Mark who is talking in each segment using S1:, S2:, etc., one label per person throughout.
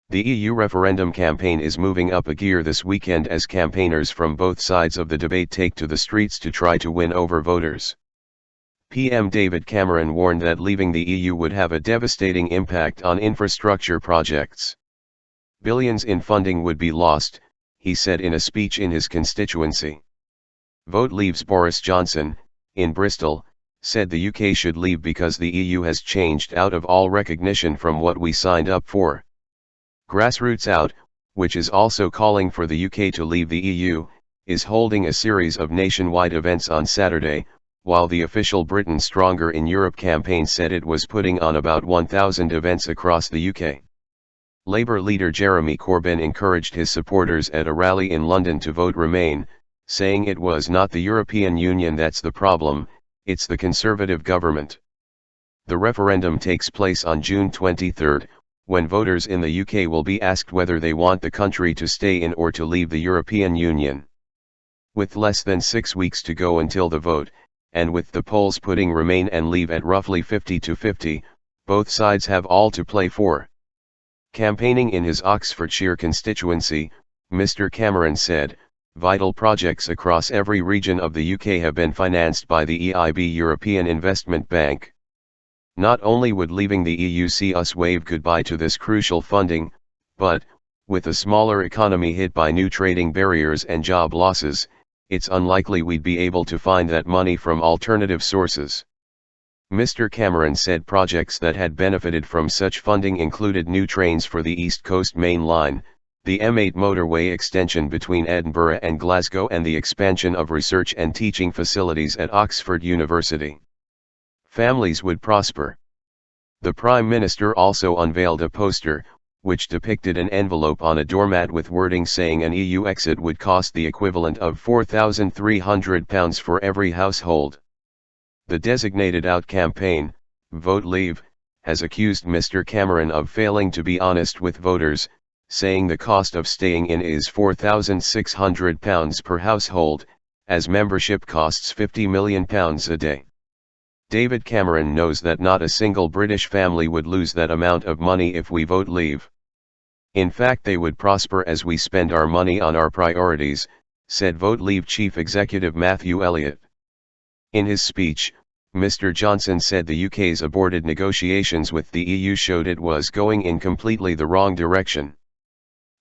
S1: The EU referendum campaign is moving up a gear this weekend as campaigners from both sides of the debate take to the streets to try to win over voters. PM David Cameron warned that leaving the EU would have a devastating impact on infrastructure projects. Billions in funding would be lost, he said in a speech in his constituency. Vote Leave's Boris Johnson, in Bristol, said the UK should leave because the EU has changed out of all recognition from what we signed up for. Grassroots Out, which is also calling for the UK to leave the EU, is holding a series of nationwide events on Saturday, while the official Britain Stronger in Europe campaign said it was putting on about 1,000 events across the UK. Labour leader Jeremy Corbyn encouraged his supporters at a rally in London to vote Remain, saying it was not the European Union that's the problem, it's the Conservative government. The referendum takes place on June 23, when voters in the UK will be asked whether they want the country to stay in or to leave the European Union. With less than 6 weeks to go until the vote, and with the polls putting Remain and Leave at roughly 50-50, both sides have all to play for. Campaigning in his Oxfordshire constituency, Mr. Cameron said, "Vital projects across every region of the UK have been financed by the EIB European Investment Bank. Not only would leaving the EU see us wave goodbye to this crucial funding, but, with a smaller economy hit by new trading barriers and job losses, it's unlikely we'd be able to find that money from alternative sources." Mr. Cameron said projects that had benefited from such funding included new trains for the East Coast Main Line, the M8 motorway extension between Edinburgh and Glasgow, and the expansion of research and teaching facilities at Oxford University. Families would prosper. The Prime Minister also unveiled a poster, which depicted an envelope on a doormat with wording saying an EU exit would cost the equivalent of £4,300 for every household. The designated Out campaign, Vote Leave, has accused Mr. Cameron of failing to be honest with voters, saying the cost of staying in is £4,600 per household, as membership costs £50 million a day. David Cameron knows that not a single British family would lose that amount of money if we vote Leave. In fact, they would prosper as we spend our money on our priorities, said Vote Leave Chief Executive Matthew Elliott. In his speech, Mr. Johnson said the UK's aborted negotiations with the EU showed it was going in completely the wrong direction.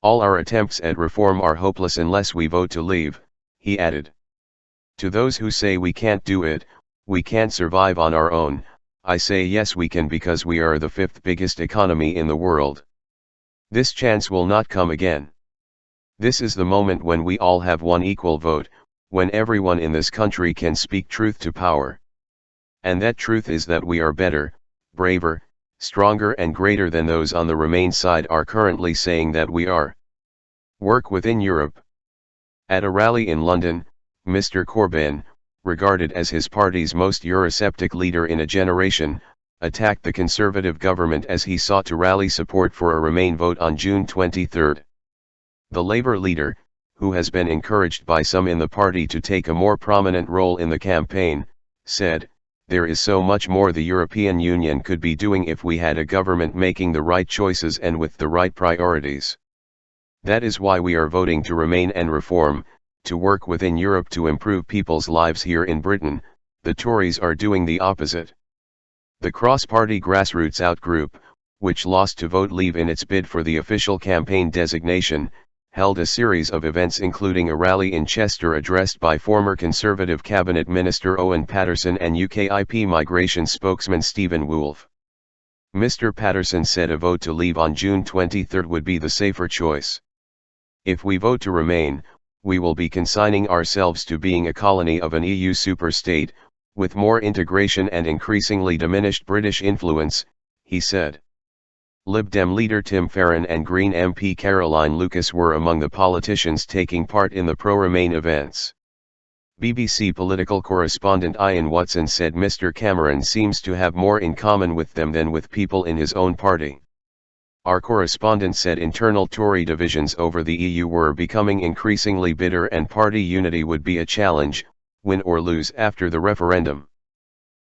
S1: All our attempts at reform are hopeless unless we vote to leave, he added. To those who say we can't do it, we can't survive on our own, I say yes we can, because we are the 5th biggest economy in the world. This chance will not come again. This is the moment when we all have one equal vote, when everyone in this country can speak truth to power. And that truth is that we are better, braver, stronger and greater than those on the Remain side are currently saying that we are. Work within Europe. At a rally in London, Mr. Corbyn, regarded as his party's most Eurosceptic leader in a generation, attacked the Conservative government as he sought to rally support for a Remain vote on June 23. The Labour leader, who has been encouraged by some in the party to take a more prominent role in the campaign, said, "There is so much more the European Union could be doing if we had a government making the right choices and with the right priorities. That is why we are voting to remain and reform, to work within Europe to improve people's lives here in Britain. The Tories are doing the opposite." The cross-party Grassroots Out group, which lost to Vote Leave in its bid for the official campaign designation, held a series of events including a rally in Chester addressed by former Conservative Cabinet Minister Owen Paterson and UKIP migration spokesman Stephen Woolf. Mr. Paterson said a vote to leave on June 23 would be the safer choice. "If we vote to remain, we will be consigning ourselves to being a colony of an EU superstate, with more integration and increasingly diminished British influence," he said. Lib Dem leader Tim Farron and Green MP Caroline Lucas were among the politicians taking part in the pro-Remain events. BBC political correspondent Ian Watson said Mr. Cameron seems to have more in common with them than with people in his own party. Our correspondent said internal Tory divisions over the EU were becoming increasingly bitter and party unity would be a challenge, win or lose after the referendum.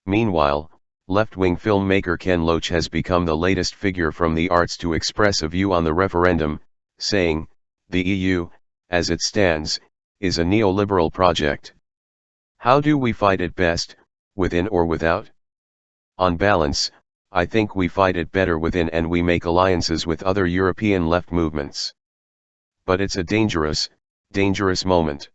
S1: Meanwhile, left-wing filmmaker Ken Loach has become the latest figure from the arts to express a view on the referendum, saying, "The EU, as it stands, is a neoliberal project. How do we fight it best, within or without? On balance, I think we fight it better within and we make alliances with other European left movements. But it's a dangerous moment.